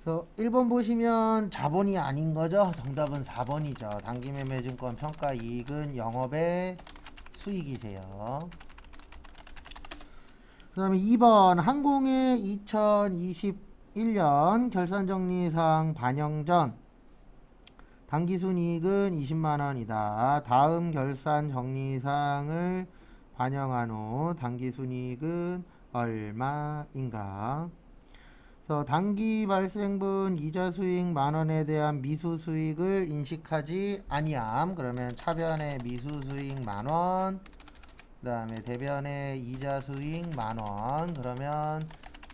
그래서 1번 보시면 자본이 아닌 거죠. 정답은 4번이죠. 단기매매증권 평가이익은 영업의 수익이세요. 그 다음에 2번 항공의 2021년 결산정리사항 반영 전 당기순이익은 20만원이다. 다음 결산정리사항을 반영한 후 당기순이익은 얼마인가? 그래서 당기 발생분 이자 수익 만원에 대한 미수 수익을 인식하지 아니함. 그러면 차변의 미수 수익 만원, 그 다음에 대변의 이자 수익 만원. 그러면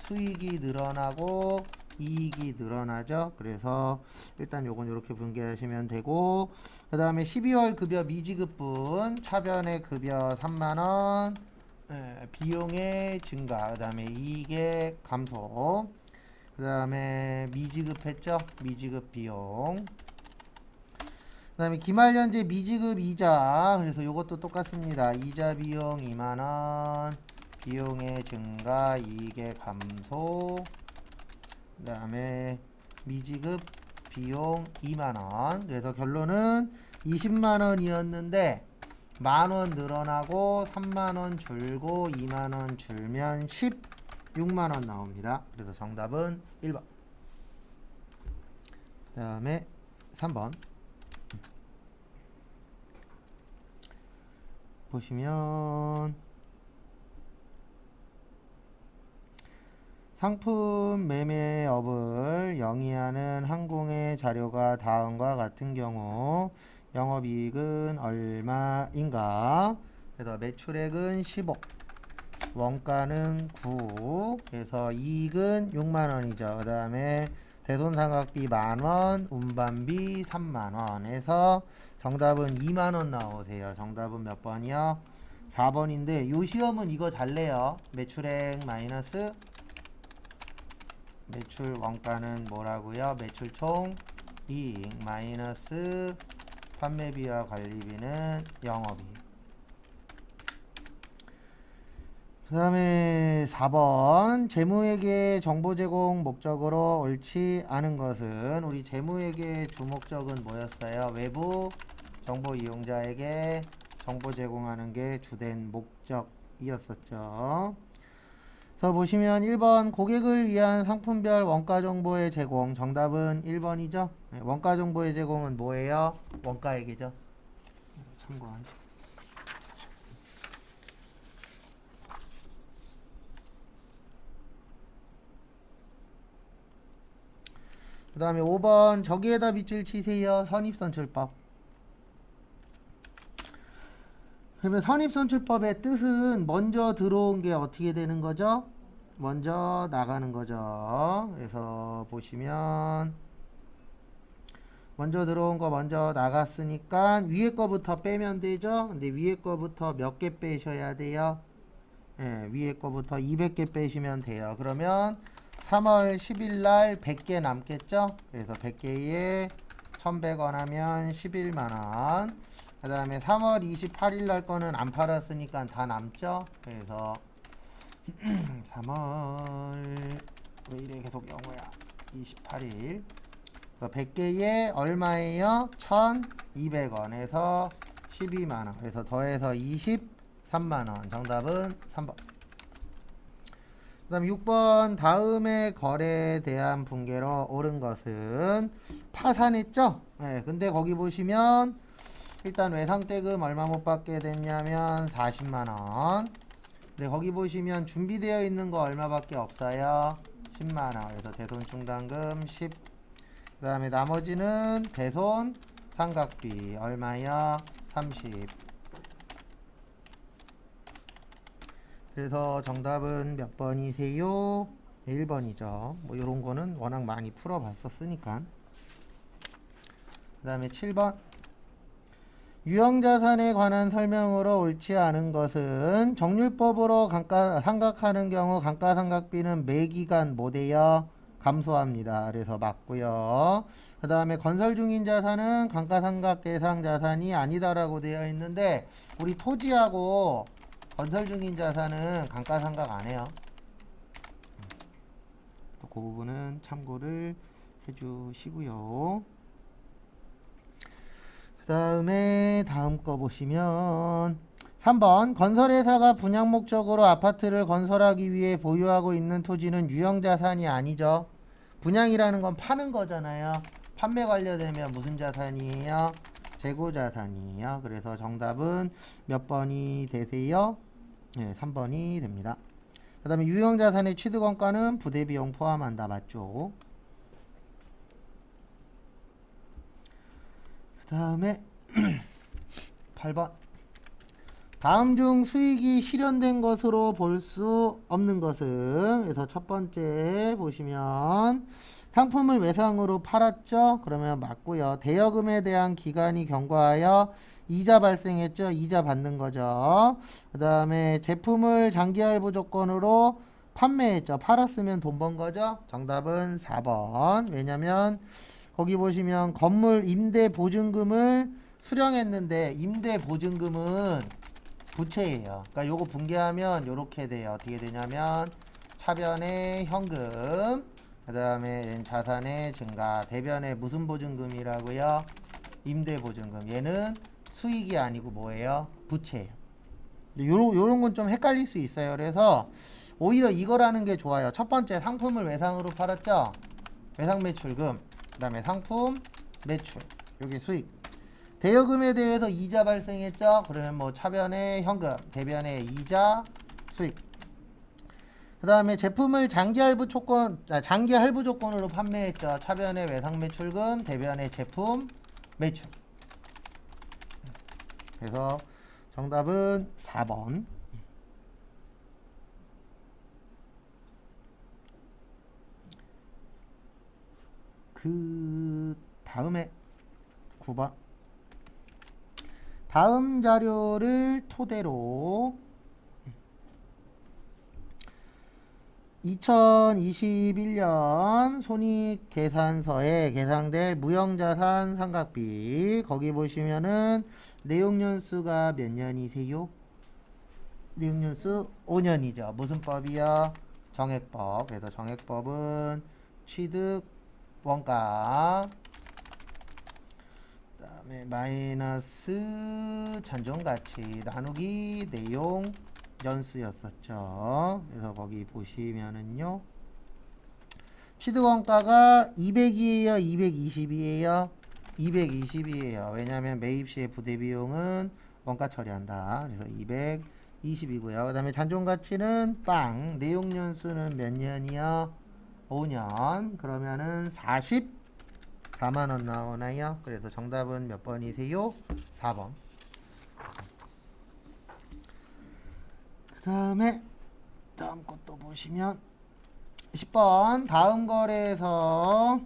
수익이 늘어나고 이익이 늘어나죠. 그래서 일단 요건 이렇게 분개하시면 되고, 그 다음에 12월 급여 미지급분 차변의 급여 3만원, 비용의 증가, 그 다음에 이익의 감소, 그 다음에 미지급했죠. 미지급 비용. 그 다음에 기말연재 미지급 이자. 그래서 요것도 똑같습니다. 이자 비용 2만원, 비용의 증가, 이익의 감소, 그 다음에 미지급 비용 2만원. 그래서 결론은 20만원이었는데 만원 늘어나고 3만원 줄고 2만원 줄면 16만원 나옵니다. 그래서 정답은 1번. 그 다음에 3번 보시면 상품 매매업을 영위하는 항공의 자료가 다음과 같은 경우 영업이익은 얼마인가? 그래서 매출액은 15, 원가는 9, 그래서 이익은 6만원이죠. 그 다음에 대손상각비 만원, 운반비 3만원 해서 정답은 2만원 나오세요. 정답은 몇 번이요? 4번인데 요 시험은 이거 잘 내요. 매출액 마이너스 매출 원가는 뭐라고요? 매출 총 이익 마이너스 판매비와 관리비는 영업이익. 그 다음에 4번 재무회계 정보 제공 목적으로 옳지 않은 것은, 우리 재무회계 주목적은 뭐였어요? 외부 정보 이용자에게 정보 제공하는 게 주된 목적이었었죠. 그래서 보시면 1번 고객을 위한 상품별 원가 정보의 제공. 정답은 1번이죠. 원가 정보의 제공은 뭐예요? 원가액이죠. 참고하시고. 그 다음에 5번 저기에다 밑줄 치세요. 선입선출법. 그러면 선입선출법의 뜻은 먼저 들어온 게 어떻게 되는 거죠? 먼저 나가는 거죠. 그래서 보시면 먼저 들어온 거 먼저 나갔으니까 위에 거부터 빼면 되죠. 근데 위에 거부터 몇 개 빼셔야 돼요? 위에 거부터 200개 빼시면 돼요. 그러면 3월 10일 날 100개 남겠죠? 그래서 100개에 1100원 하면 11만원. 그 다음에 3월 28일 날 거는 안 팔았으니까 다 남죠? 그래서 3월 왜 이래 계속 영어야? 28일 100개에 얼마예요? 1200원에서 12만원. 그래서 더해서 23만원. 정답은 3번. 그 다음 6번 다음의 거래에 대한 분계로 옳은 것은 파산했죠? 근데 거기 보시면 일단 외상대금 얼마 못 받게 됐냐면 40만원. 근데 거기 보시면 준비되어 있는 거 얼마밖에 없어요? 10만원. 그래서 대손충당금 10. 그 다음에 나머지는 대손 상각비 얼마야? 30. 그래서 정답은 몇 번이세요? 1번이죠. 뭐 요런 거는 워낙 많이 풀어봤었으니까. 그 다음에 7번 유형자산에 관한 설명으로 옳지 않은 것은 정률법으로 상각하는 경우 감가상각비는 매기간 못해요? 감소합니다. 그래서 맞고요. 그 다음에 건설 중인 자산은 감가상각 대상 자산이 아니다라고 되어 있는데 우리 토지하고 건설 중인 자산은 감가상각 안 해요. 그 부분은 참고를 해주시고요. 그 다음에 다음 거 보시면 3번 건설회사가 분양 목적으로 아파트를 건설하기 위해 보유하고 있는 토지는 유형자산이 아니죠. 분양이라는 건 파는 거잖아요. 판매 완료되면 무슨 자산이에요? 재고자산이에요. 그래서 정답은 몇 번이 되세요? 네, 3번이 됩니다. 그 다음에 유형자산의 취득원가는 부대비용 포함한다. 맞죠? 그 다음에 8번 다음 중 수익이 실현된 것으로 볼 수 없는 것은, 그래서 첫 번째 보시면 상품을 외상으로 팔았죠. 그러면 맞고요. 대여금에 대한 기간이 경과하여 이자 발생했죠. 이자 받는 거죠. 그 다음에 제품을 장기 할부 조건으로 판매했죠. 팔았으면 돈 번 거죠. 정답은 4번. 왜냐면 거기 보시면 건물 임대 보증금을 수령했는데 임대 보증금은 부채예요. 그러니까 요거 분개하면 요렇게 돼요. 어떻게 되냐면 차변에 현금, 그 다음에 자산의 증가, 대변에 무슨 보증금이라고요? 임대 보증금. 얘는 수익이 아니고 뭐예요? 부채예요. 요런 건 좀 헷갈릴 수 있어요. 그래서 오히려 이거라는 게 좋아요. 첫 번째 상품을 외상으로 팔았죠. 외상 매출금, 그 다음에 상품 매출, 요게 수익. 대여금에 대해서 이자 발생했죠. 그러면 뭐 차변에 현금, 대변에 이자, 수익. 그 다음에 제품을 장기 할부 조건으로 판매했죠. 차변에 외상 매출금, 대변에 제품 매출. 그래서 정답은 4번. 그 다음에 9번. 다음 자료를 토대로 2021년 손익계산서에 계상될 무형자산 삼각비, 거기 보시면은 내용연수가 몇 년이세요? 내용연수 5년이죠. 무슨 법이요? 정액법. 그래서 정액법은 취득 원가, 그다음에 마이너스 잔존가치 나누기 내용 연수였었죠. 그래서 거기 보시면은요, 취득원가가 200이에요, 220이에요? 220이에요. 왜냐하면 매입 시에 부대비용은 원가 처리한다. 그래서 220이고요. 그 다음에 잔존가치는 빵. 내용연수는 몇 년이요? 5년. 그러면은 44만원 나오나요? 그래서 정답은 몇 번이세요? 4번. 그 다음에 다음 것도 보시면 10번 다음 거래에서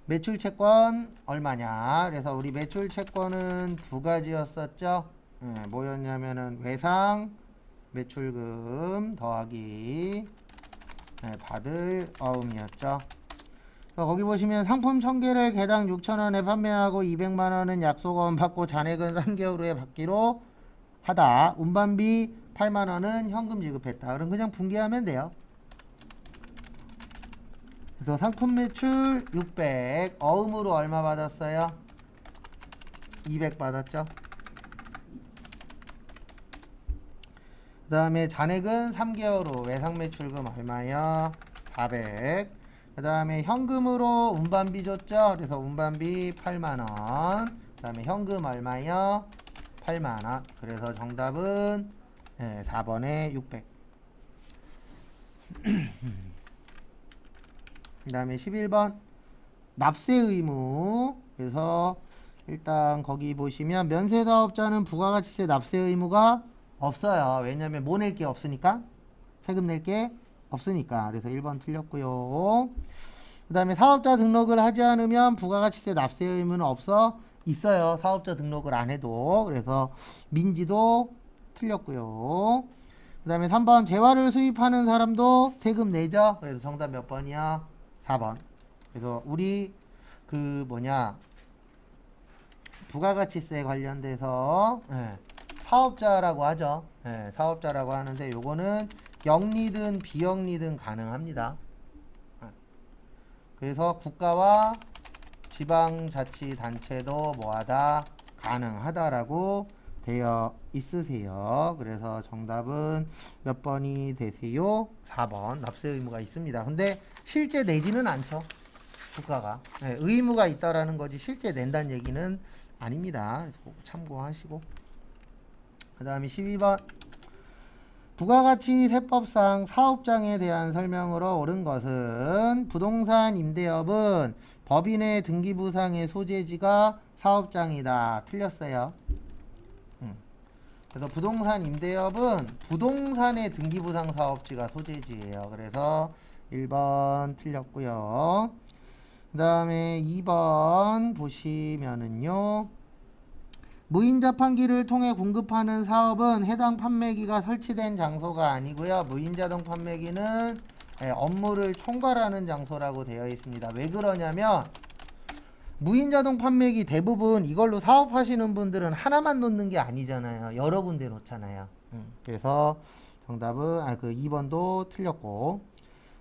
매출 채권 얼마냐. 그래서 우리 매출 채권은 두 가지였었죠. 뭐였냐면은 외상 매출금 더하기 받을 어음이었죠. 거기 보시면 상품 1000개를 개당 6,000원에 판매하고 200만원은 약속원 받고 잔액은 3개월 후에 받기로 하다. 운반비 8만원은 현금 지급했다. 그럼 그냥 분개하면 돼요. 그래서 상품 매출 600, 어음으로 얼마 받았어요? 200 받았죠. 그 다음에 잔액은 3개월 후 외상 매출금 얼마요? 400. 그 다음에 현금으로 운반비 줬죠. 그래서 운반비 8만원. 그 다음에 현금 얼마요? 8만원. 그래서 정답은 4번에 600. 그 다음에 11번 납세 의무. 그래서 일단 거기 보시면 면세사업자는 부가가치세 납세 의무가 없어요. 왜냐면 뭐 낼 게 없으니까, 세금 낼 게 없으니까. 그래서 1번 틀렸고요. 그 다음에 사업자 등록을 하지 않으면 부가가치세 납세 의무는 있어요. 사업자 등록을 안 해도. 그래서 민지도 틀렸고요. 그 다음에 3번 재화를 수입하는 사람도 세금 내죠. 그래서 정답 몇 번이야? 4번. 그래서 우리 부가가치세 관련돼서 사업자라고 하죠. 사업자라고 하는데 요거는 영리든 비영리든 가능합니다. 그래서 국가와 지방자치단체도 뭐하다? 가능하다라고 되어 있으세요. 그래서 정답은 몇 번이 되세요? 4번. 납세 의무가 있습니다. 근데 실제 내지는 않죠. 국가가. 네, 의무가 있다라는 거지 실제 낸다는 얘기는 아닙니다. 참고하시고. 그 다음에 12번. 부가가치세법상 사업장에 대한 설명으로 옳은 것은 부동산 임대업은 법인의 등기부상의 소재지가 사업장이다. 틀렸어요. 그래서 부동산 임대업은 부동산의 등기부상 사업지가 소재지예요. 그래서 1번 틀렸고요. 그 다음에 2번 보시면은요. 무인자판기를 통해 공급하는 사업은 해당 판매기가 설치된 장소가 아니고요. 무인자동 판매기는 업무를 총괄하는 장소라고 되어 있습니다. 왜 그러냐면 무인자동 판매기 대부분 이걸로 사업하시는 분들은 하나만 놓는 게 아니잖아요. 여러 군데 놓잖아요. 그래서 정답은 2번도 틀렸고,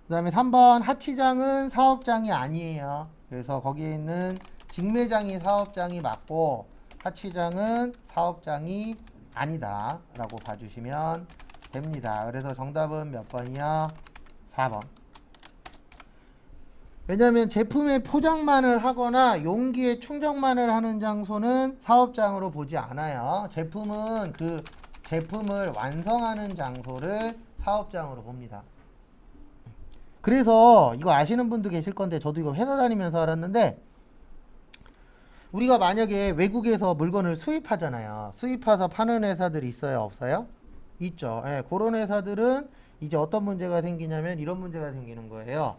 그 다음에 3번 하치장은 사업장이 아니에요. 그래서 거기에 있는 직매장이 사업장이 맞고 하치장은 사업장이 아니다 라고 봐주시면 됩니다. 그래서 정답은 몇 번이야? 4번. 왜냐하면 제품의 포장만을 하거나 용기에 충전만을 하는 장소는 사업장으로 보지 않아요. 제품은 그 제품을 완성하는 장소를 사업장으로 봅니다. 그래서 이거 아시는 분도 계실 건데 저도 이거 회사 다니면서 알았는데, 우리가 만약에 외국에서 물건을 수입하잖아요. 수입해서 파는 회사들이 있어요? 없어요? 있죠. 예, 그런 회사들은 이제 어떤 문제가 생기냐면 이런 문제가 생기는 거예요.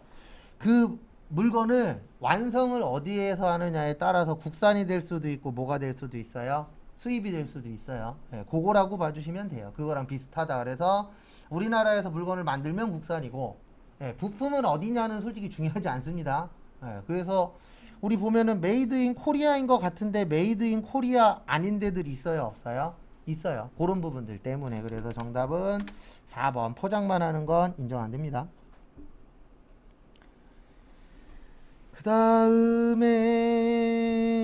그 물건을 완성을 어디에서 하느냐에 따라서 국산이 될 수도 있고 뭐가 될 수도 있어요. 수입이 될 수도 있어요. 예, 그거라고 봐주시면 돼요. 그거랑 비슷하다. 그래서 우리나라에서 물건을 만들면 국산이고, 예, 부품은 어디냐는 솔직히 중요하지 않습니다. 예, 그래서 우리 보면은 메이드 인 코리아인 것 같은데 메이드 인 코리아 아닌 데들이 있어요? 없어요? 있어요. 그런 부분들 때문에. 그래서 정답은 4번. 포장만 하는 건 인정 안 됩니다. 그 다음에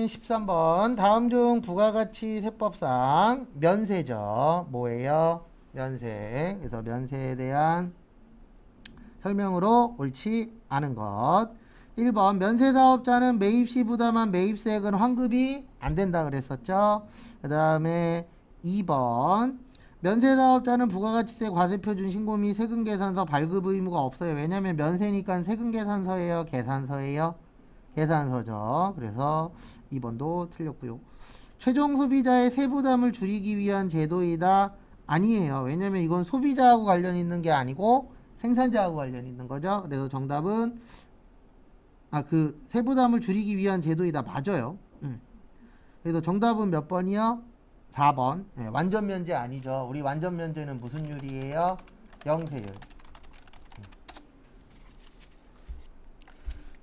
13번. 다음 중 부가가치세법상 면세죠. 뭐예요? 면세. 그래서 면세에 대한 설명으로 옳지 않은 것. 1번 면세사업자는 매입시 부담한 매입세액은 환급이 안 된다 그랬었죠. 그 다음에 2번 면세사업자는 부가가치세 과세표준 신고 및 세금계산서 발급 의무가 없어요. 왜냐면 면세니까 세금계산서예요, 계산서예요? 계산서죠. 그래서 2번도 틀렸고요. 최종 소비자의 세부담을 줄이기 위한 제도이다. 아니에요. 왜냐면 이건 소비자하고 관련 있는 게 아니고 생산자하고 관련 있는 거죠. 그래서 정답은 그 세부담을 줄이기 위한 제도이다. 맞아요. 그래서 정답은 몇 번이요? 4번. 네, 완전 면제 아니죠. 우리 완전 면제는 무슨 율이에요? 영세율.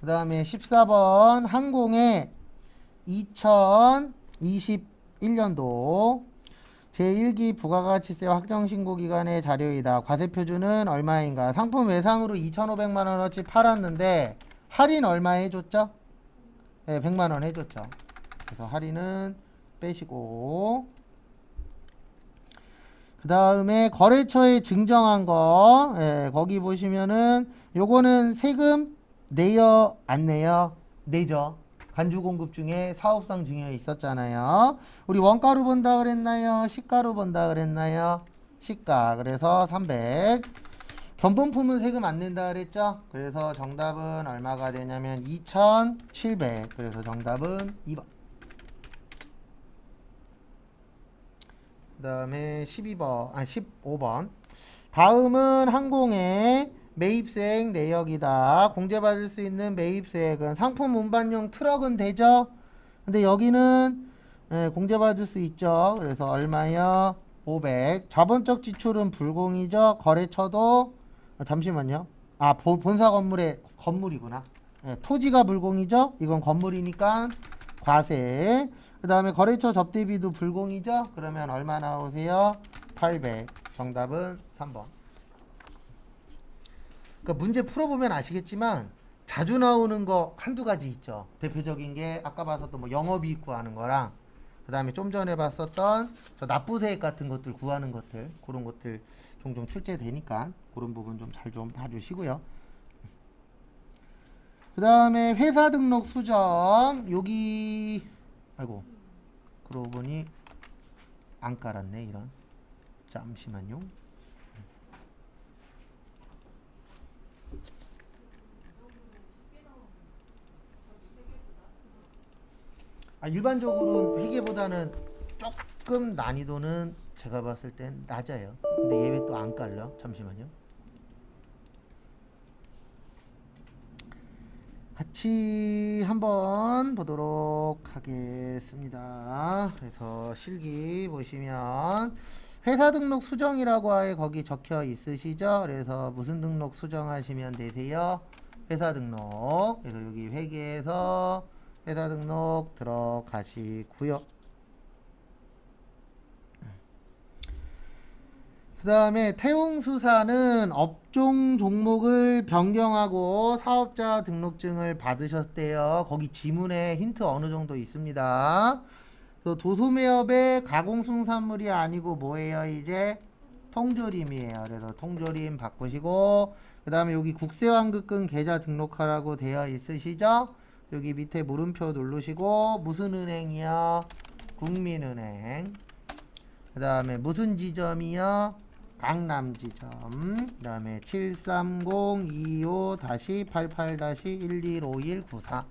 그 다음에 14번 항공의 2021년도 제1기 부가가치세 확정신고 기간의 자료이다. 과세표준은 얼마인가? 상품 외상으로 2,500만원어치 팔았는데 할인 얼마 해줬죠? 네, 100만원 해줬죠. 그래서 할인은 빼시고, 그 다음에 거래처에 증정한 거, 예, 거기 보시면은 요거는 세금 내요 안 내요? 내죠. 간주공급 중에 사업상 증여 있었잖아요. 우리 원가로 본다 그랬나요? 시가로 본다 그랬나요? 시가. 그래서 300. 견본품은 세금 안 낸다 그랬죠? 그래서 정답은 얼마가 되냐면 2,700. 그래서 정답은 2번. 그 다음에 15번. 다음은 항공의 매입세액 내역이다. 공제받을 수 있는 매입세액은 상품 운반용 트럭은 되죠? 근데 여기는 공제받을 수 있죠. 그래서 얼마요? 500. 자본적 지출은 불공이죠. 거래처도 잠시만요. 본사 건물의 건물이구나. 토지가 불공이죠. 이건 건물이니까 과세. 그 다음에 거래처 접대비도 불공이죠. 그러면 얼마 나오세요? 800. 정답은 3번. 그러니까 문제 풀어보면 아시겠지만 자주 나오는 거 한두 가지 있죠. 대표적인 게 아까 봤었던 뭐 영업이익 구하는 거랑 그 다음에 좀 전에 봤었던 저 납부세액 같은 것들 구하는 것들 그런 것들 종종 출제되니까 그런 부분 좀 잘 좀 봐주시고요. 그 다음에 회사 등록 수정 여기 아이고 그러고 보니 안 깔았네 이런. 잠시만요. 일반적으로는 회계보다는 조금 난이도는 제가 봤을 땐 낮아요. 근데 얘 왜 또 안 깔려? 잠시만요. 같이 한번 보도록 하겠습니다. 그래서 실기 보시면 회사 등록 수정이라고 아예 거기 적혀 있으시죠? 그래서 무슨 등록 수정하시면 되세요? 회사 등록. 그래서 여기 회계에서 회사 등록 들어가시고요. 그 다음에 태웅수사는 업종 종목을 변경하고 사업자 등록증을 받으셨대요. 거기 지문에 힌트 어느 정도 있습니다. 그래서 도소매업의 가공수산물이 아니고 뭐예요? 이제 통조림이에요. 그래서 통조림 바꾸시고 그 다음에 여기 국세환급금 계좌 등록하라고 되어 있으시죠? 여기 밑에 물음표 누르시고 무슨 은행이요? 국민은행. 그 다음에 무슨 지점이요? 강남지점. 그 다음에 73025-88-115194.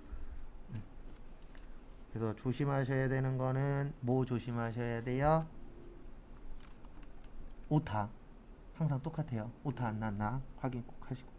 그래서 조심하셔야 되는 거는 뭐 조심하셔야 돼요? 오타. 항상 똑같아요. 오타 안 났나 확인 꼭 하시고.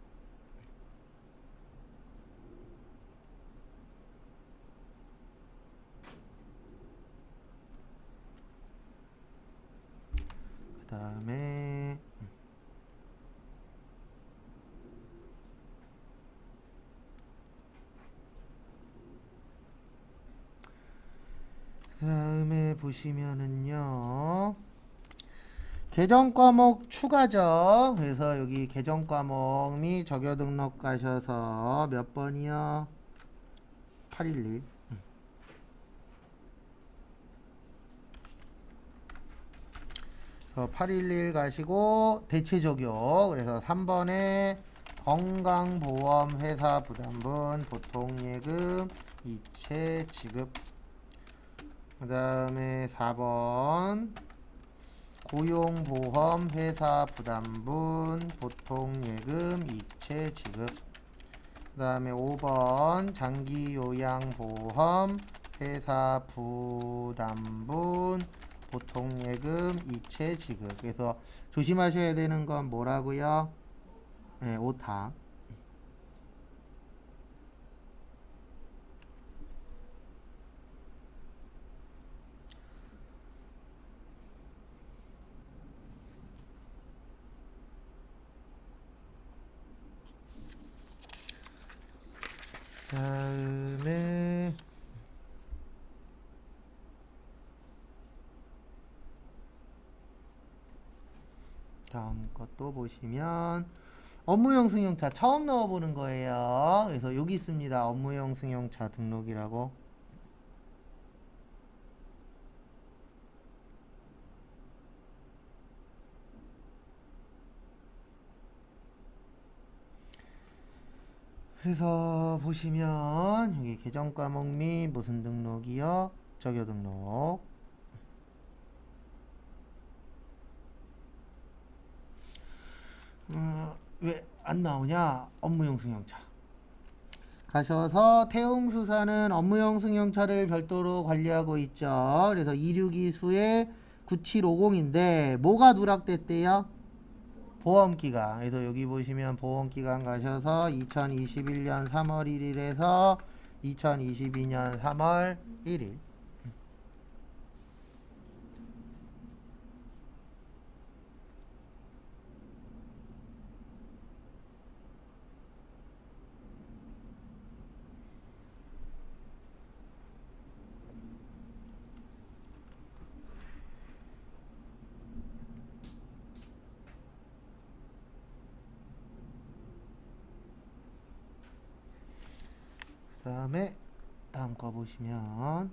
그 다음에 보시면은요. 계정 과목 추가죠. 그래서 여기 계정 과목 및 적요 등록 가셔서 몇 번이요? 812. 811 가시고 대체 적용. 그래서 3번에 건강보험 회사 부담분 보통예금 이체 지급. 그 다음에 4번 고용보험 회사 부담분 보통예금 이체 지급. 그 다음에 5번 장기요양보험 회사 부담분 보통예금 이체 지급. 그래서 조심하셔야 되는 건 뭐라고요? 네, 오타. 다음에 다음 것도 보시면 업무용 승용차 처음 넣어보는 거예요. 그래서 여기 있습니다. 업무용 승용차 등록이라고. 그래서 보시면 여기 계정 과목 및 무슨 등록이요? 적요 등록. 왜 안 나오냐? 업무용 승용차. 가셔서 태웅수사는 업무용 승용차를 별도로 관리하고 있죠. 그래서 262수에 9750인데 뭐가 누락됐대요? 보험기간. 그래서 여기 보시면 보험기간 가셔서 2021년 3월 1일에서 2022년 3월 1일. 다음에 다음 거 보시면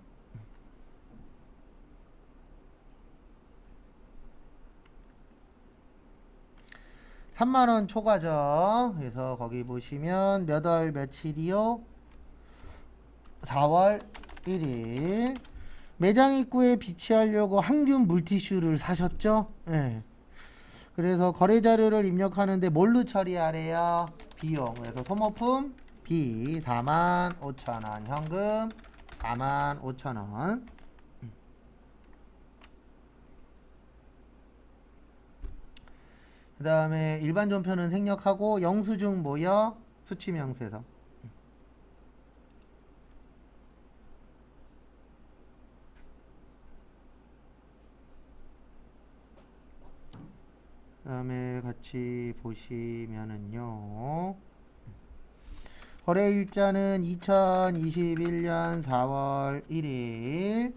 3만원 초과죠. 그래서 거기 보시면 몇 월 며칠이요? 4월 1일. 매장 입구에 비치하려고 항균 물티슈를 사셨죠? 예. 그래서 거래 자료를 입력하는데 뭘로 처리하래요? 비용. 그래서 소모품 B 45,000원, 현금 45,000원. 그 다음에 일반 존표는 생략하고 영수증 뭐요? 수치명세서. 그 다음에 같이 보시면은요, 거래 일자는 2021년 4월 1일.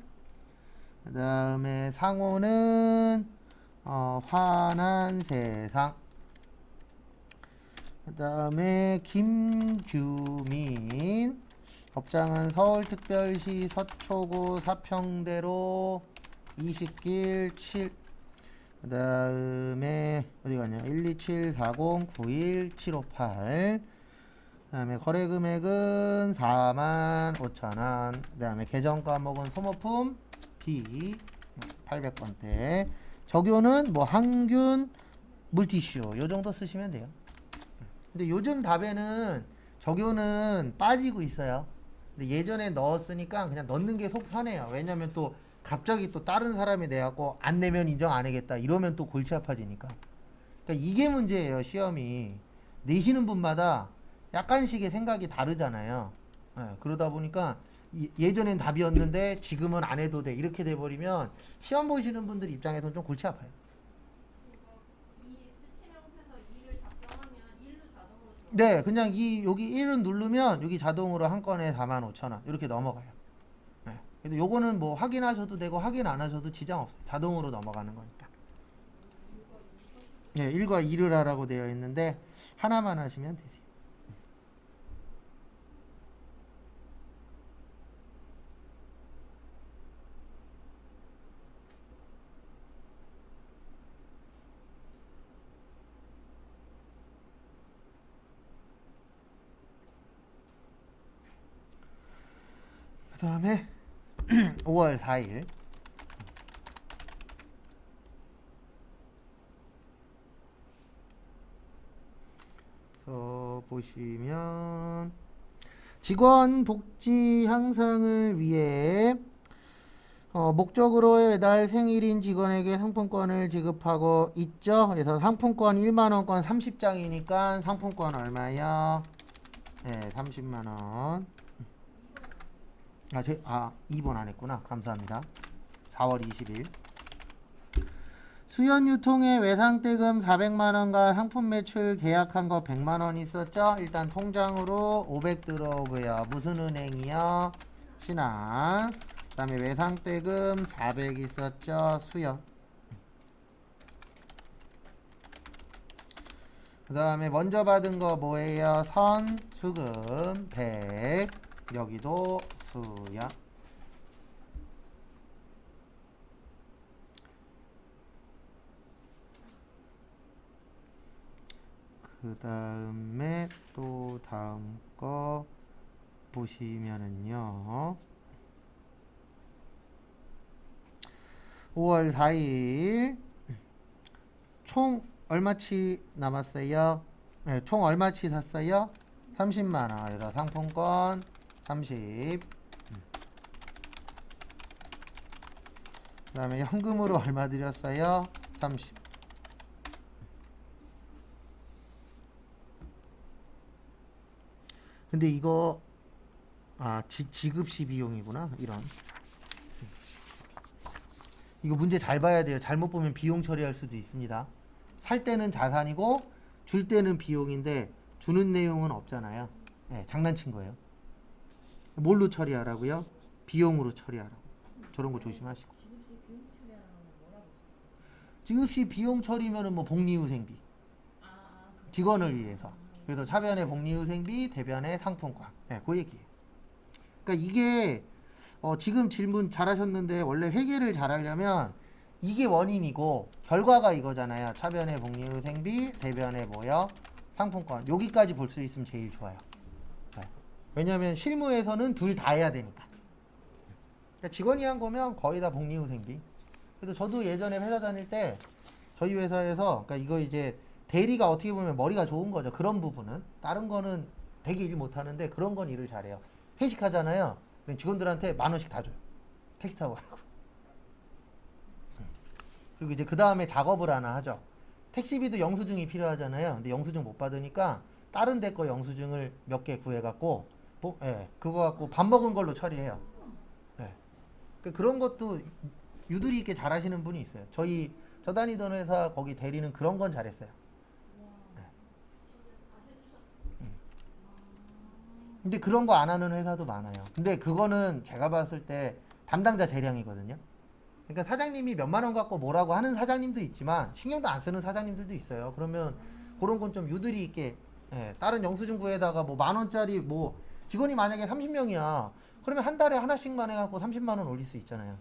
그 다음에 상호는 환한 세상. 그 다음에 김규민. 법장은 서울특별시 서초구 사평대로 20길 7. 그 다음에 어디 갔냐? 127409178. 그 다음에 거래 금액은 45,000원. 그 다음에 계정 과목은 소모품 B 800건대. 적요는 뭐 항균 물티슈 요 정도 쓰시면 돼요. 근데 요즘 답에는 적요는 빠지고 있어요. 근데 예전에 넣었으니까 그냥 넣는 게 속 편해요. 왜냐면 또 갑자기 또 다른 사람이 내갖고 안 내면 인정 안 하겠다 이러면 또 골치 아파지니까. 그러니까 이게 문제예요. 시험이 내시는 분마다 약간씩의 생각이 다르잖아요. 그러다 보니까 예전엔 답이었는데 지금은 안 해도 돼 이렇게 돼버리면 시험 보시는 분들 입장에서는 좀 골치 아파요. 네, 그냥 여기 1은 누르면 여기 자동으로 한 건에 45,000원 이렇게 넘어가요. 네. 근데 요거는 뭐 확인하셔도 되고 확인 안 하셔도 지장 없어요. 자동으로 넘어가는 거니까. 네, 1과 2를 하라고 되어 있는데 하나만 하시면 되세요. 그 다음에 5월 4일. 그래서 보시면 직원 복지 향상을 위해 목적으로 매달 생일인 직원에게 상품권을 지급하고 있죠. 그래서 상품권 1만원권 30장이니까 상품권 얼마요? 네, 30만원. 2번 안 했구나. 감사합니다. 4월 20일. 수연 유통의 외상대금 400만원과 상품 매출 계약한 거 100만원 있었죠? 일단 통장으로 500 들어오고요. 무슨 은행이요? 신한. 그 다음에 외상대금 400 있었죠? 수연. 그 다음에 먼저 받은 거 뭐예요? 선수금 100. 여기도 수연. 그 다음에 또 다음 거 보시면은요, 5월 4일 총 얼마치 남았어요? 네, 총 얼마치 샀어요? 30만원. 그래서 상품권 30. 그 다음에 현금으로 얼마 드렸어요? 30. 근데 이거 지급시 비용이구나. 이런. 이거 문제 잘 봐야 돼요. 잘못 보면 비용 처리할 수도 있습니다. 살 때는 자산이고 줄 때는 비용인데 주는 내용은 없잖아요. 네, 장난친 거예요. 뭘로 처리하라고요? 비용으로 처리하라고. 저런 거 조심하시고. 지급시 비용 처리면은 뭐 복리후생비. 직원을 위해서. 그래서 차변의 복리후생비, 대변의 상품권. 네, 그 얘기예요. 그러니까 이게 지금 질문 잘하셨는데 원래 회계를 잘하려면 이게 원인이고 결과가 이거잖아요. 차변의 복리후생비, 대변의 뭐요? 상품권. 여기까지 볼 수 있으면 제일 좋아요. 네. 왜냐면 실무에서는 둘 다 해야 되니까. 그러니까 직원이 한 거면 거의 다 복리후생비. 그래서 저도 예전에 회사 다닐 때 저희 회사에서 그러니까 이거 이제 대리가 어떻게 보면 머리가 좋은 거죠. 그런 부분은. 다른 거는 되게 일 못하는데 그런 건 일을 잘해요. 회식하잖아요. 그럼 직원들한테 10,000원씩 다 줘요. 택시 타고 가라고. 그리고 이제 그 다음에 작업을 하나 하죠. 택시비도 영수증이 필요하잖아요. 근데 영수증 못 받으니까 다른 데 거 영수증을 몇 개 구해갖고 그거 갖고 밥 먹은 걸로 처리해요. 예. 그런 것도 유두리 있게 잘하시는 분이 있어요. 저 다니던 회사 거기 대리는 그런 건 잘했어요. 예. 근데 그런 거 안 하는 회사도 많아요. 근데 그거는 제가 봤을 때 담당자 재량이거든요. 그러니까 사장님이 몇만 원 갖고 뭐라고 하는 사장님도 있지만 신경도 안 쓰는 사장님들도 있어요. 그러면 그런 건 좀 유두리 있게 다른 영수증부에다가 뭐 10,000원짜리 뭐 직원이 만약에 30명이야. 그러면 한 달에 하나씩만 해갖고 30만 원 올릴 수 있잖아요.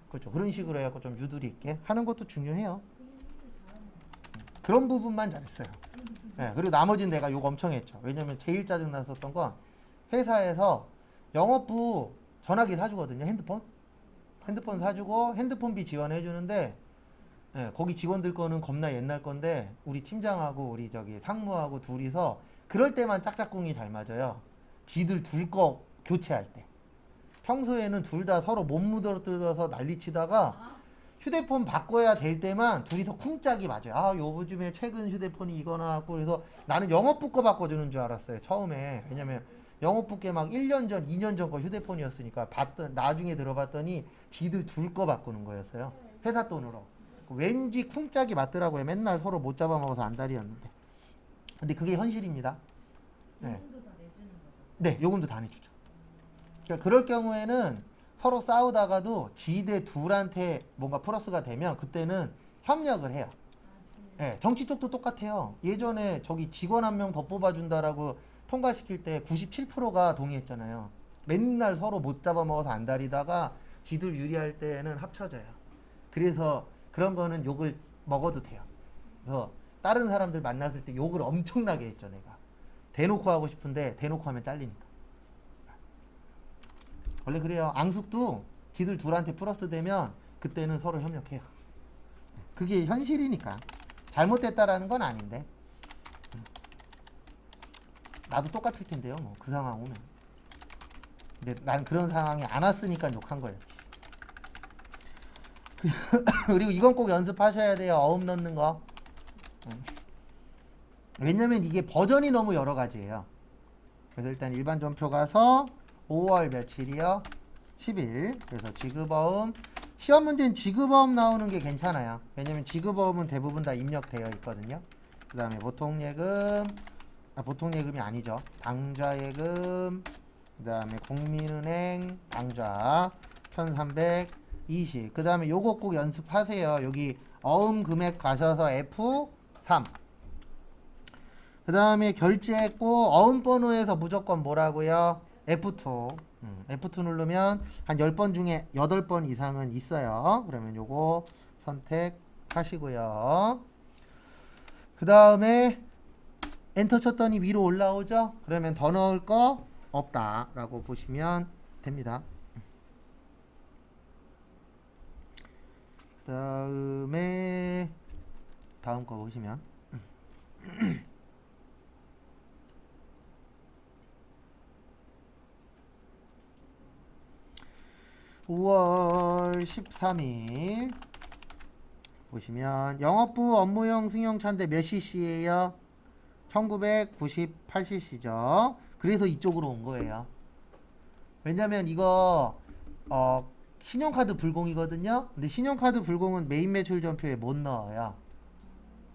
그렇죠. 그런 식으로 해갖고 좀 유두리 있게 하는 것도 중요해요. 그런 부분만 잘했어요. 그리고 나머지는 내가 욕 엄청 했죠. 왜냐면 제일 짜증 났었던 건 회사에서 영업부 전화기 사주거든요. 핸드폰 사주고 핸드폰비 지원해 주는데 거기 직원들 거는 겁나 옛날 건데 우리 팀장하고 우리 저기 상무하고 둘이서 그럴 때만 짝짝꿍이 잘 맞아요. 지들 둘 거 교체할 때. 평소에는 둘 다 서로 못 묻어뜯어서 난리치다가 휴대폰 바꿔야 될 때만 둘이서 쿵짝이 맞아요. 아, 요즘에 최근 휴대폰이 이거 나왔고 그래서 나는 영업부 거 바꿔주는 줄 알았어요. 처음에. 왜냐면 영업부 게 막 1년 전, 2년 전 거 휴대폰이었으니까 나중에 들어봤더니 지들 둘 거 바꾸는 거였어요. 회사 돈으로. 왠지 쿵짝이 맞더라고요. 맨날 서로 못 잡아먹어서 안달이었는데. 근데 그게 현실입니다. 네. 요금도 다 내주는 거죠. 네, 요금도 다 내주죠. 그러니까 그럴 경우에는 서로 싸우다가도 지대 둘한테 뭔가 플러스가 되면 그때는 협력을 해요. 네, 정치 쪽도 똑같아요. 예전에 저기 직원 한 명 더 뽑아준다라고 통과시킬 때 97%가 동의했잖아요. 맨날 서로 못 잡아먹어서 안달이다가 지들 유리할 때는 합쳐져요. 그래서 그런 거는 욕을 먹어도 돼요. 그래서 다른 사람들 만났을 때 욕을 엄청나게 했죠, 내가. 대놓고 하고 싶은데 대놓고 하면 잘리니까. 원래 그래요. 앙숙도 지들 둘한테 플러스 되면 그때는 서로 협력해요. 그게 현실이니까. 잘못됐다라는 건 아닌데. 나도 똑같을 텐데요. 뭐 그 상황 오면. 근데 난 그런 상황이 안 왔으니까 욕한 거였지. 그리고 이건 꼭 연습하셔야 돼요. 어음 넣는 거. 왜냐면 이게 버전이 너무 여러 가지예요. 그래서 일단 일반 전표 가서 5월 며칠이요? 10일. 그래서 지급어음. 시험 문제는 지급어음 나오는 게 괜찮아요. 왜냐면 지급어음은 대부분 다 입력되어 있거든요. 그 다음에 보통예금. 보통예금이 아니죠. 당좌예금. 그 다음에 국민은행 당좌 1320. 그 다음에 요거 꼭 연습하세요. 여기 어음 금액 가셔서 F3. 그 다음에 결제했고 어음 번호에서 무조건 뭐라고요? F2. F2 누르면 한 10번 중에 8번 이상은 있어요. 그러면 요거 선택하시고요. 그 다음에 엔터 쳤더니 위로 올라오죠? 그러면 더 넣을 거 없다 라고 보시면 됩니다. 그 다음에 다음 거 보시면 5월 13일 보시면 영업부 업무용 승용차인데 몇 cc예요? 1998cc죠. 그래서 이쪽으로 온 거예요. 왜냐면 이거 신용카드 불공이거든요. 근데 신용카드 불공은 메인 매출 전표에 못 넣어요.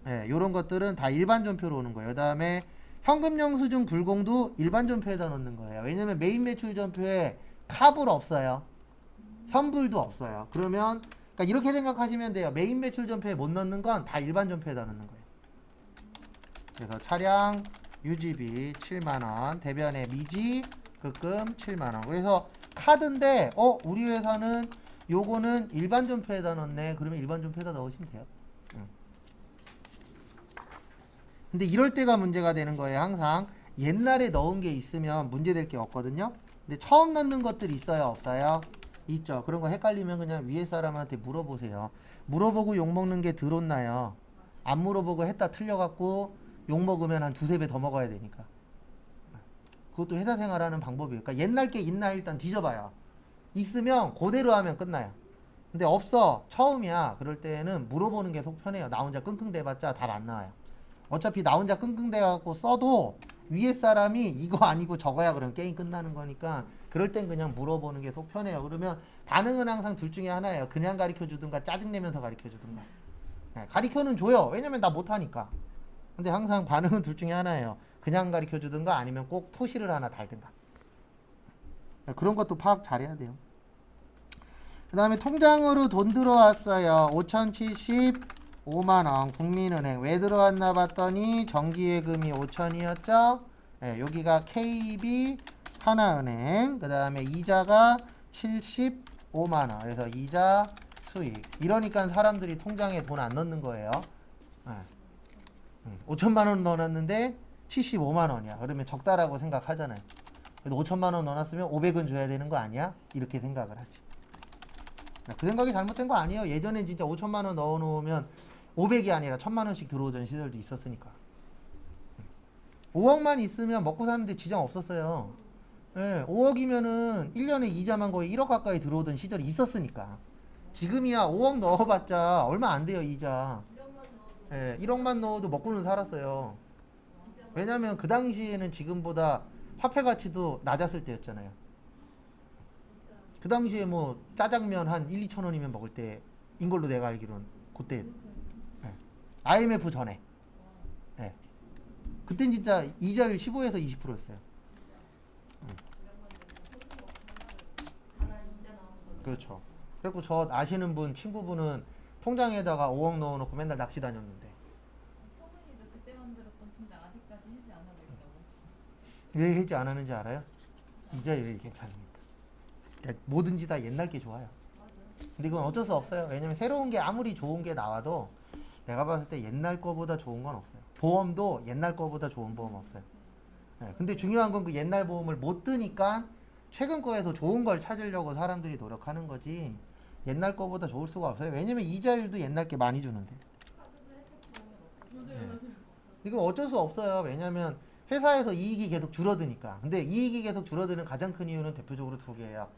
네, 요런 것들은 다 일반 전표로 오는 거예요. 그 다음에 현금 영수증 불공도 일반 전표에다 넣는 거예요. 왜냐면 메인 매출 전표에 카불 없어요. 현불도 없어요. 그러면 그러니까 이렇게 생각하시면 돼요. 메인 매출 전표에 못 넣는 건 다 일반 전표에다 넣는 거예요. 그래서 차량 유지비 7만원, 대변에 미지 급금 7만 원. 그래서 카드인데 우리 회사는 요거는 일반 존표에다 넣네. 그러면 일반 존표에다 넣으시면 돼요. 응. 근데 이럴 때가 문제가 되는 거예요. 항상 옛날에 넣은 게 있으면 문제될 게 없거든요. 근데 처음 넣는 것들이 있어요, 없어요? 있죠. 그런 거 헷갈리면 그냥 위에 사람한테 물어보세요. 물어보고 욕먹는 게 들었나요? 안 물어보고 했다 틀려갖고 욕먹으면 한 두세 배 더 먹어야 되니까. 그것도 회사 생활하는 방법이에요. 그러니까 옛날 게 있나 일단 뒤져봐요. 있으면 그대로 하면 끝나요. 근데 없어, 처음이야. 그럴 때는 물어보는 게 속 편해요. 나 혼자 끙끙대봤자 답 안 나와요. 어차피 나 혼자 끙끙대갖고 써도 위에 사람이 이거 아니고 저거야 그러면 게임 끝나는 거니까 그럴 땐 그냥 물어보는 게 속 편해요. 그러면 반응은 항상 둘 중에 하나예요. 그냥 가르쳐 주든가 짜증내면서 가르쳐 주든가. 네, 가르쳐는 줘요. 왜냐면 나 못하니까. 근데 항상 반응은 둘 중에 하나예요. 그냥 가르쳐 주든가 아니면 꼭 토시를 하나 달든가. 그런 것도 파악 잘해야 돼요. 그 다음에 통장으로 돈 들어왔어요. 5,075만원 국민은행. 왜 들어왔나 봤더니 정기예금이 5,000이었죠. 네, 여기가 KB 하나은행. 그 다음에 이자가 75만원. 그래서 이자 수익. 이러니까 사람들이 통장에 돈 안 넣는 거예요. 네. 5천만원 넣어놨는데 75만원이야. 그러면 적다라고 생각하잖아요. 그래도 5천만원 넣어놨으면 500은 줘야 되는 거 아니야? 이렇게 생각을 하지. 그 생각이 잘못된 거 아니에요. 예전엔 진짜 5천만원 넣어놓으면 500이 아니라 1,000만원씩 들어오던 시절도 있었으니까. 5억만 있으면 먹고 사는데 지장 없었어요. 네, 5억이면은 1년에 이자만 거의 1억 가까이 들어오던 시절이 있었으니까. 지금이야 5억 넣어봤자 얼마 안 돼요, 이자. 1억만 넣어도 먹고는 살았어요. 왜냐면 그 당시에는 지금보다 화폐 가치도 낮았을 때였잖아요. 그 당시에 뭐 짜장면 한 1, 2천 원이면 먹을 때인 걸로 내가 알기로는 그때 IMF 전에. 그땐 진짜 이자율 15에서 20%였어요. 그렇죠. 그래서 저 아시는 분 친구분은 통장에다가 5억 넣어놓고 맨날 낚시 다녔는데. 성은이도 그때 만들었던 통장 아직까지 해지 안 하고 있다고. 왜 해지 안 하는지 알아요? 이자율이 괜찮으니까. 그러니까 뭐든지 다 옛날 게 좋아요. 근데 이건 어쩔 수 없어요. 왜냐면 새로운 게 아무리 좋은 게 나와도 내가 봤을 때 옛날 거보다 좋은 건 없어요. 보험도 옛날 거보다 좋은 보험 없어요. 근데 중요한 건 그 옛날 보험을 못 드니까 최근 거에서 좋은 걸 찾으려고 사람들이 노력하는 거지 옛날 거보다 좋을 수가 없어요. 왜냐면 이자율도 옛날 게 많이 주는데. 이건 어쩔 수 없어요. 왜냐면 회사에서 이익이 계속 줄어드니까. 근데 이익이 계속 줄어드는 가장 큰 이유는 대표적으로 두 개예요.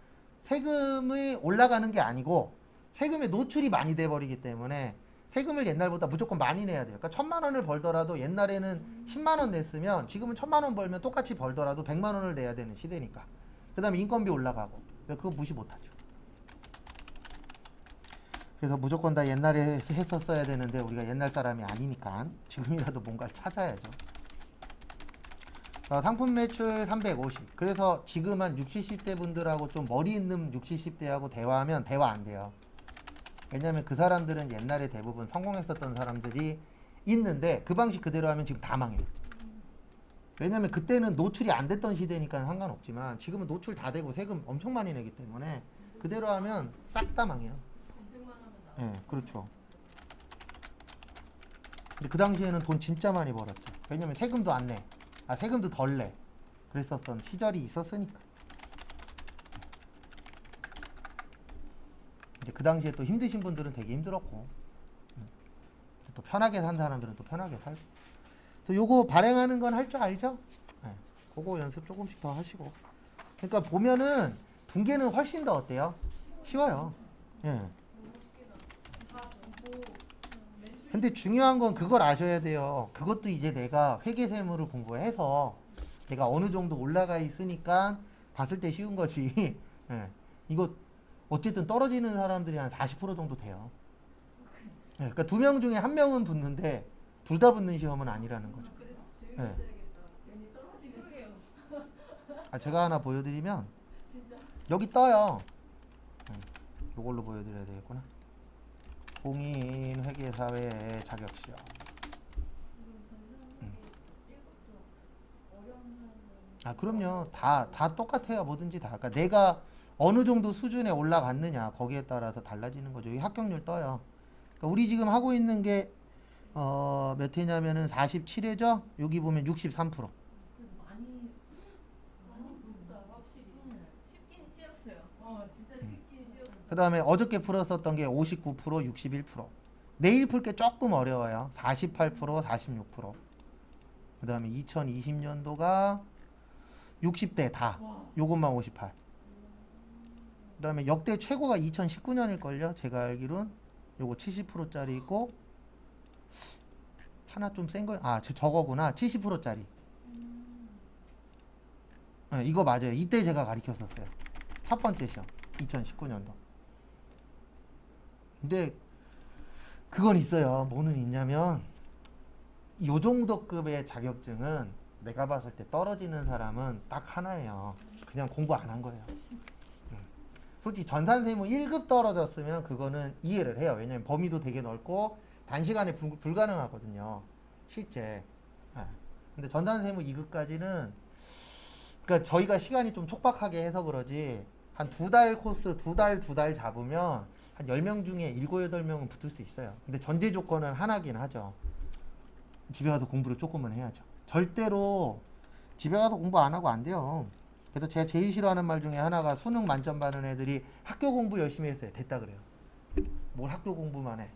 세금이 올라가는 게 아니고 세금의 노출이 많이 돼버리기 때문에 세금을 옛날보다 무조건 많이 내야 돼요. 그러니까 1,000만 원을 벌더라도 옛날에는 10만 원 냈으면 지금은 1,000만 원 벌면 똑같이 벌더라도 100만 원을 내야 되는 시대니까. 그 다음에 인건비 올라가고. 그거 무시 못하죠. 그래서 무조건 다 옛날에 했었어야 되는데 우리가 옛날 사람이 아니니까 지금이라도 뭔가를 찾아야죠. 상품 매출 350. 그래서 지금 한 60, 70대 분들하고 좀 머리 있는 60, 70대하고 대화하면 대화 안 돼요. 왜냐면 그 사람들은 옛날에 대부분 성공했었던 사람들이 있는데 그 방식 그대로 하면 지금 다 망해요. 왜냐면 그때는 노출이 안 됐던 시대니까 상관없지만 지금은 노출 다 되고 세금 엄청 많이 내기 때문에 그대로 하면 싹 다 망해요. 네, 그렇죠. 근데 그 당시에는 돈 진짜 많이 벌었죠. 왜냐면 세금도 안 내. 세금도 덜 내. 그랬었던 시절이 있었으니까. 이제 그 당시에 또 힘드신 분들은 되게 힘들었고, 또 편하게 산 사람들은 또 편하게 살고. 또 요거 발행하는 건 할 줄 알죠? 네. 그거 연습 조금씩 더 하시고. 그러니까 보면은 분계는 훨씬 더 어때요? 쉬워요. 예. 근데 중요한 건 그걸 아셔야 돼요. 그것도 이제 내가 회계세무를 공부해서 내가 어느 정도 올라가 있으니까 봤을 때 쉬운 거지. 예. 이거 어쨌든 떨어지는 사람들이 한 40% 정도 돼요. 예. 그러니까 2명 중에 1명은 붙는데 둘 다 붙는 시험은 아니라는 거죠. 예. 제가 하나 보여드리면 여기 떠요. 이걸로 보여드려야 되겠구나. 공인회계사회 자격시험. 아, 그럼요. 다 똑같아요. 뭐든지 다. 그러니까 내가 어느 정도 수준에 올라갔느냐, 거기에 따라서 달라지는 거죠. 이 합격률 떠요. 그러니까 우리 지금 하고 있는 게, 몇 회냐면은 47회죠? 여기 보면 63%. 그래도 많이 높다 확실히. 쉽긴 쉬웠어요. 진짜 쉽긴 쉬웠어. 그 다음에 어저께 풀었었던 게 59%, 61%. 내일 풀 게 조금 어려워요. 48%, 46%. 그 다음에 2020년도가 60대 다. 와. 요것만 58. 그 다음에 역대 최고가 2019년일걸요. 제가 알기론. 요거 70%짜리 있고, 하나 좀 센 거, 저거구나. 70%짜리. 네, 이거 맞아요. 이때 제가 가르쳤었어요. 첫 번째 시험. 2019년도. 근데 그건 있어요. 뭐는 있냐면 요 정도 급의 자격증은 내가 봤을 때 떨어지는 사람은 딱 하나예요. 그냥 공부 안 한 거예요. 솔직히 전산세무 1급 떨어졌으면 그거는 이해를 해요. 왜냐면 범위도 되게 넓고 단시간에 불가능하거든요. 실제. 예. 근데 전산세무 2급까지는 그러니까 저희가 시간이 좀 촉박하게 해서 그러지 한 2달 코스 2달 잡으면 한 10명 중에 7, 8명은 붙을 수 있어요. 근데 전제 조건은 하나긴 하죠. 집에 가서 공부를 조금은 해야죠. 절대로 집에 가서 공부 안 하고 안 돼요. 그래서 제가 제일 싫어하는 말 중에 하나가 수능 만점 받는 애들이 학교 공부 열심히 했어요. 됐다 그래요. 뭘 학교 공부만 해.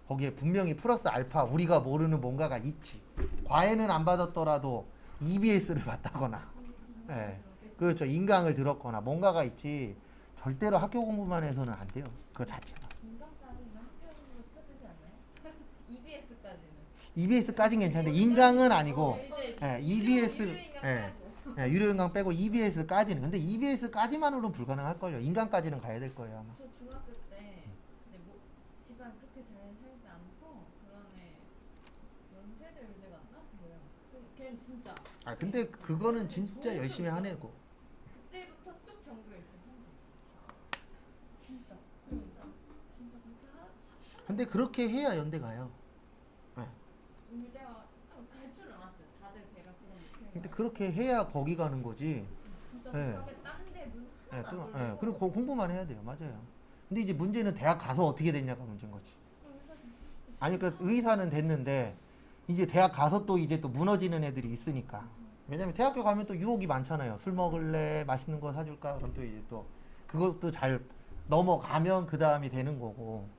거기에 분명히 플러스 알파 우리가 모르는 뭔가가 있지. 과외는 안 받았더라도 EBS를 봤다거나 예. 그렇죠. 인강을 들었거나 뭔가가 있지. 절대로 학교 공부만 해서는 안 돼요. 그거 자체가. 인강까지는 학교로 쳐지지 않나요? EBS까지는. EBS까지는 괜찮은데 인강은 아니고 이제 예, EBS 유료 인강 예. 빼고. 예, 유료인강 빼고 EBS까지는 근데 EBS까지만으로는 불가능할걸요. 인강까지는 가야 될 거예요 아마. 저 중학교 때 근데 뭐 집안 그렇게 잘 살지 않고 그런 애 연세대 의대 갔나? 뭐야? 걔는 진짜. 아 근데 그거는 진짜 열심히 하네고. 그때부터 쭉 전교 1등 항상. 진짜 그렇게 근데 그렇게 해야 연대 가요. 예. 의대가 갈 줄은 알았어요. 다들 걔가 그런 느낌. 근데 그렇게 해야 거기 가는 거지. 진짜 예. 그렇게 딴데눈 예, 하나도 안 예, 돌리고. 그리고 공부만 해야 돼요. 맞아요. 근데 이제 문제는 대학 가서 어떻게 됐냐가 문제인 거지. 아니 그러니까 의사는 됐는데 이제 대학 가서 또 이제 또 무너지는 애들이 있으니까. 왜냐면 대학교 가면 또 유혹이 많잖아요. 술 먹을래? 맛있는 거 사줄까? 그럼 또 이제 또 그것도 잘 넘어가면 그 다음이 되는 거고.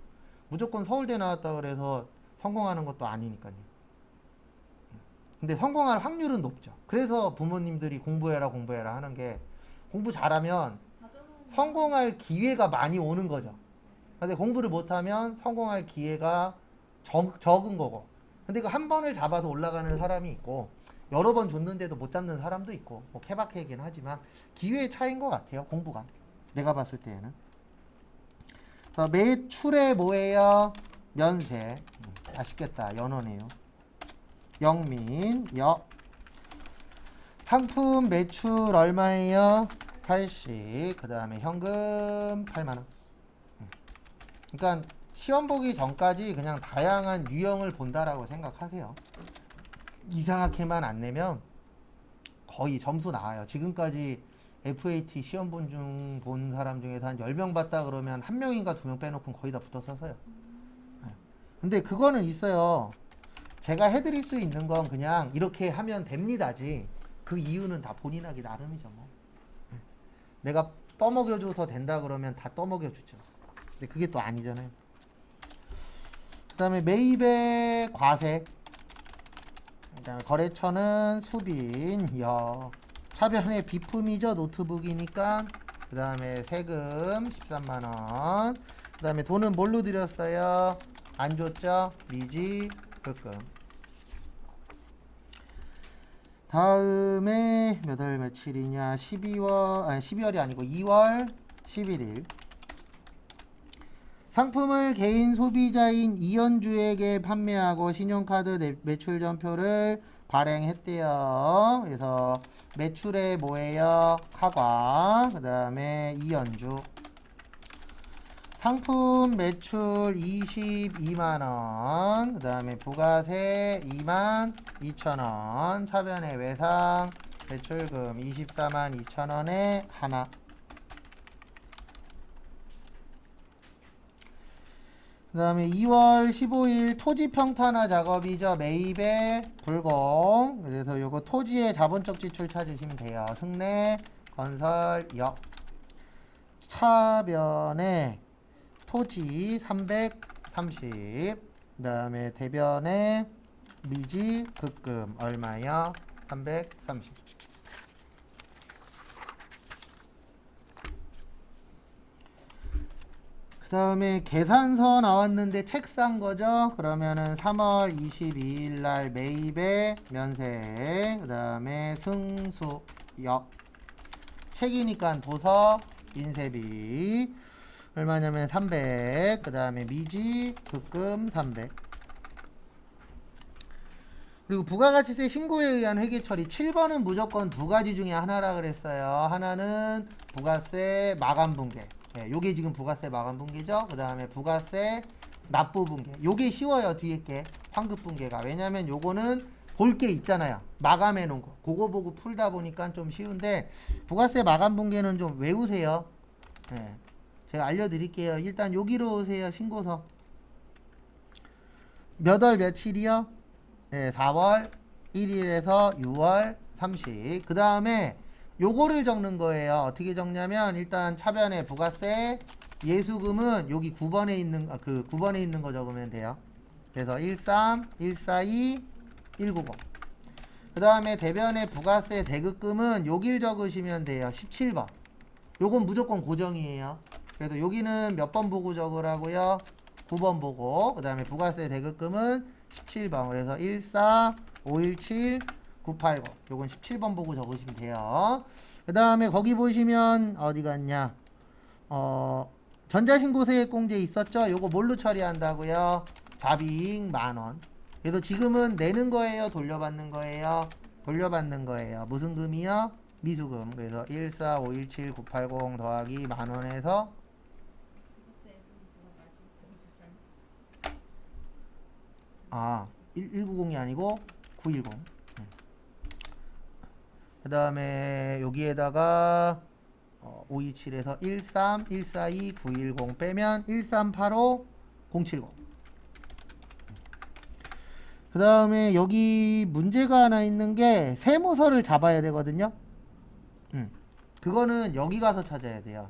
무조건 서울대 나왔다 그래서 성공하는 것도 아니니까요. 근데 성공할 확률은 높죠. 그래서 부모님들이 공부해라 하는 게 공부 잘하면 성공할 기회가 많이 오는 거죠. 근데 공부를 못하면 성공할 기회가 적은 거고. 근데 그 한 번을 잡아서 올라가는 사람이 있고 여러 번 줬는데도 못 잡는 사람도 있고 뭐 케바케이긴 하지만 기회의 차이인 것 같아요. 공부가 내가 봤을 때에는. 매출에 뭐예요? 면세. 아쉽겠다. 연어네요. 영민 여. 상품 매출 얼마예요? 80. 그 다음에 현금 8만원. 그러니까 시험 보기 전까지 그냥 다양한 유형을 본다라고 생각하세요. 이상하게만 안 내면 거의 점수 나와요. 지금까지 FAT 시험 본 사람 중에서 한 10명 봤다 그러면 1명인가 2명 빼놓고는 거의 다 붙었어서요. 근데 그거는 있어요. 제가 해드릴 수 있는 건 그냥 이렇게 하면 됩니다지. 그 이유는 다 본인 하기 나름이죠. 뭐. 내가 떠먹여줘서 된다 그러면 다 떠먹여주죠. 근데 그게 또 아니잖아요. 그 다음에 매입의 과세. 그다음에 거래처는 수빈, 여. 차변의 비품이죠. 노트북이니까. 그 다음에 세금 13만원. 그 다음에 돈은 뭘로 드렸어요? 안 줬죠? 미지, 급금. 다음에 몇 월 며칠이냐? 12월이 아니고 2월 11일. 상품을 개인 소비자인 이현주에게 판매하고 신용카드 매출 전표를 발행했대요. 그래서 매출에 뭐예요? 카과. 그 다음에 이현주. 상품 매출 22만원. 그 다음에 부가세 22,000원. 차변의 외상 대출금 24만 2천원에 하나. 그 다음에 2월 15일 토지 평탄화 작업이죠. 매입에 불공. 그래서 요거 토지의 자본적 지출 찾으시면 돼요. 승례, 건설, 역. 차변에 토지 330. 그 다음에 대변에 미지 급금 얼마요? 330. 그 다음에 계산서 나왔는데 책 산 거죠. 그러면은 3월 22일 날 매입에 면세, 그 다음에 승수, 역. 책이니까 도서, 인쇄비 얼마냐면 300. 그 다음에 미지 급금 300. 그리고 부가가치세 신고에 의한 회계 처리 7번은 무조건 두 가지 중에 하나라 그랬어요. 하나는 부가세 마감 분계. 예, 요게 지금 부가세 마감 분계죠. 그 다음에 부가세 납부 분계. 요게 쉬워요. 뒤에 게 환급 분계가. 왜냐면 요거는 볼 게 있잖아요. 마감해 놓은 거. 그거 보고 풀다 보니까 좀 쉬운데 부가세 마감 분계는 좀 외우세요. 예, 제가 알려드릴게요. 일단 여기로 오세요. 신고서. 몇 월 며칠이요? 네, 4월 1일에서 6월 30. 그 다음에 요거를 적는 거예요. 어떻게 적냐면 일단 차변에 부가세 예수금은 여기 9번에 있는 그 9번에 있는 거 적으면 돼요. 그래서 13, 142, 190. 그 다음에 대변에 부가세 대급금은 여길 적으시면 돼요. 17번. 요건 무조건 고정이에요. 그래서 여기는 몇 번 보고 적으라고요? 9번 보고. 그 다음에 부가세 대급금은 17번. 그래서 14, 517, 980. 요건 17번 보고 적으시면 돼요. 그 다음에 거기 보시면 어디 갔냐? 전자신고세액 공제 있었죠? 요거 뭘로 처리한다고요? 자비잉 만원. 그래서 지금은 내는 거예요? 돌려받는 거예요? 돌려받는 거예요. 무슨 금이요? 미수금. 그래서 14, 517, 980 더하기 만원에서 아, 190이 아니고 910. 그 다음에 여기에다가 527에서 13, 142, 910 빼면 1385, 070. 그 다음에 여기 문제가 하나 있는 게 세무서를 잡아야 되거든요. 그거는 여기 가서 찾아야 돼요.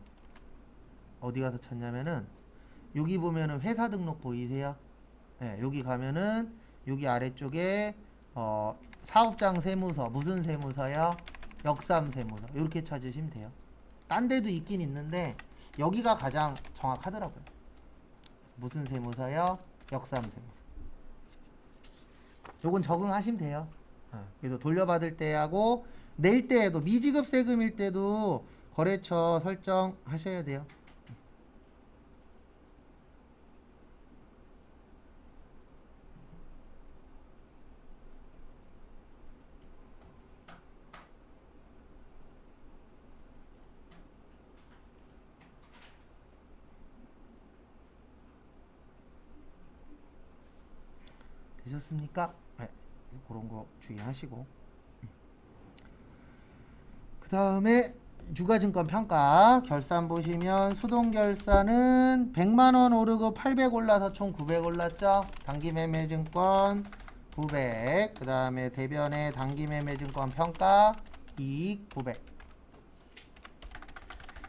어디 가서 찾냐면은 여기 보면은 회사 등록 보이세요? 네, 여기 가면은 여기 아래쪽에 사업장 세무서. 무슨 세무서요? 역삼 세무서. 이렇게 찾으시면 돼요. 딴 데도 있긴 있는데 여기가 가장 정확하더라고요. 무슨 세무서요? 역삼 세무서. 요건 적응하시면 돼요. 그래서 돌려받을 때하고 낼 때에도 미지급 세금일 때도 거래처 설정하셔야 돼요. 되셨습니까? 네, 그런 거 주의하시고. 그 다음에 유가증권 평가 결산 보시면 수동결산은 100만원 오르고 800 올라서 총 900 올랐죠. 단기매매증권 900. 그 다음에 대변의 단기매매증권 평가 이익 900.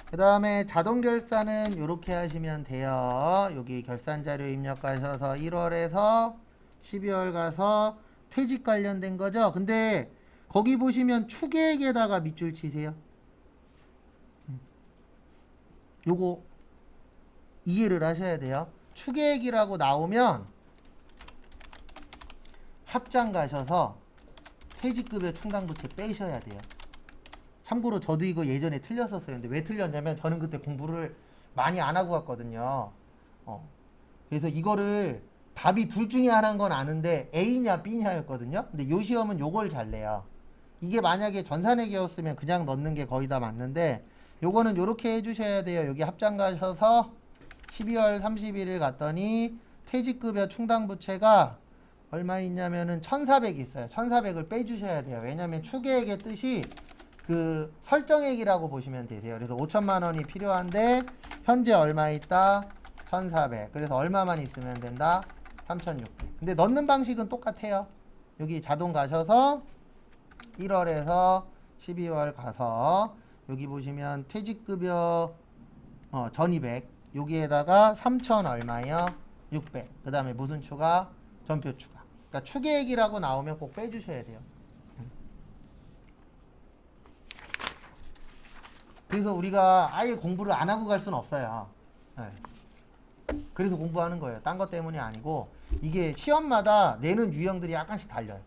그 다음에 자동결산은 이렇게 하시면 돼요. 여기 결산자료 입력하셔서 1월에서 12월 가서 퇴직 관련된 거죠. 근데 거기 보시면 추계액에다가 밑줄 치세요. 요거 이해를 하셔야 돼요. 추계액이라고 나오면 합장 가셔서 퇴직급여 충당부채 빼셔야 돼요. 참고로 저도 이거 예전에 틀렸었어요. 근데 왜 틀렸냐면 저는 그때 공부를 많이 안 하고 갔거든요. 그래서 이거를 답이 둘 중에 하나인 건 아는데 A냐 B냐였거든요. 근데 요 시험은 요걸 잘 내요. 이게 만약에 전산회계였으면 그냥 넣는 게 거의 다 맞는데 요거는 요렇게 해주셔야 돼요. 여기 합장 가셔서 12월 30일을 갔더니 퇴직급여 충당부채가 얼마 있냐면은 1,400 있어요. 1,400을 빼주셔야 돼요. 왜냐면 추계액의 뜻이 그 설정액이라고 보시면 되세요. 그래서 5천만 원이 필요한데 현재 얼마 있다? 1,400. 그래서 얼마만 있으면 된다? 3,600. 근데 넣는 방식은 똑같아요. 여기 자동 가셔서 1월에서 12월 가서 여기 보시면 퇴직급여 1,200. 여기에다가 3,000 얼마요? 600. 그 다음에 무슨 추가? 전표 추가. 그러니까 추계액이라고 나오면 꼭 빼주셔야 돼요. 그래서 우리가 아예 공부를 안 하고 갈 수는 없어요. 네. 그래서 공부하는 거예요. 딴 것 때문이 아니고 이게 시험마다 내는 유형들이 약간씩 달려요.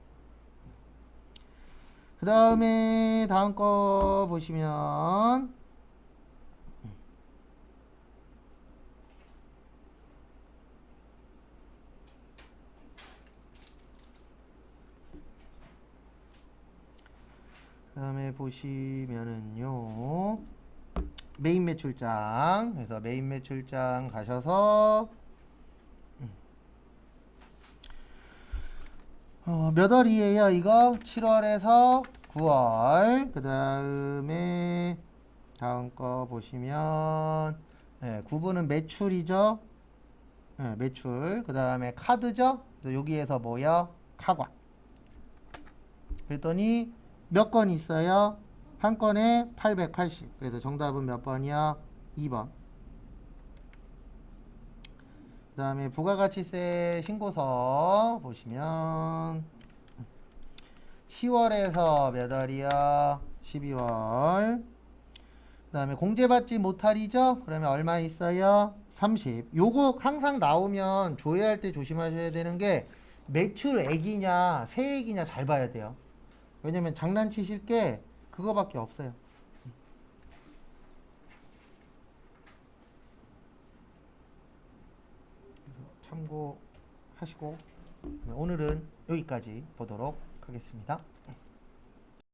그 다음에 다음 거 보시면 그 다음에 보시면은요 메인 매출장. 그래서 메인 매출장 가셔서 몇 월이에요 이거? 7월에서 9월. 그 다음에 다음 거 보시면 9분은 매출이죠. 매출. 그 다음에 카드죠. 그래서 여기에서 뭐요? 카과. 그랬더니 몇 건 있어요? 한 건에 880. 그래서 정답은 몇 번이야? 2번. 그 다음에 부가가치세 신고서 보시면 10월에서 몇 월이요? 12월. 그 다음에 공제받지 못할이죠? 그러면 얼마 있어요? 30. 요거 항상 나오면 조회할 때 조심하셔야 되는 게 매출액이냐 세액이냐 잘 봐야 돼요. 왜냐면 장난치실 게 그거밖에 없어요. 참고하시고 오늘은 여기까지 보도록 하겠습니다.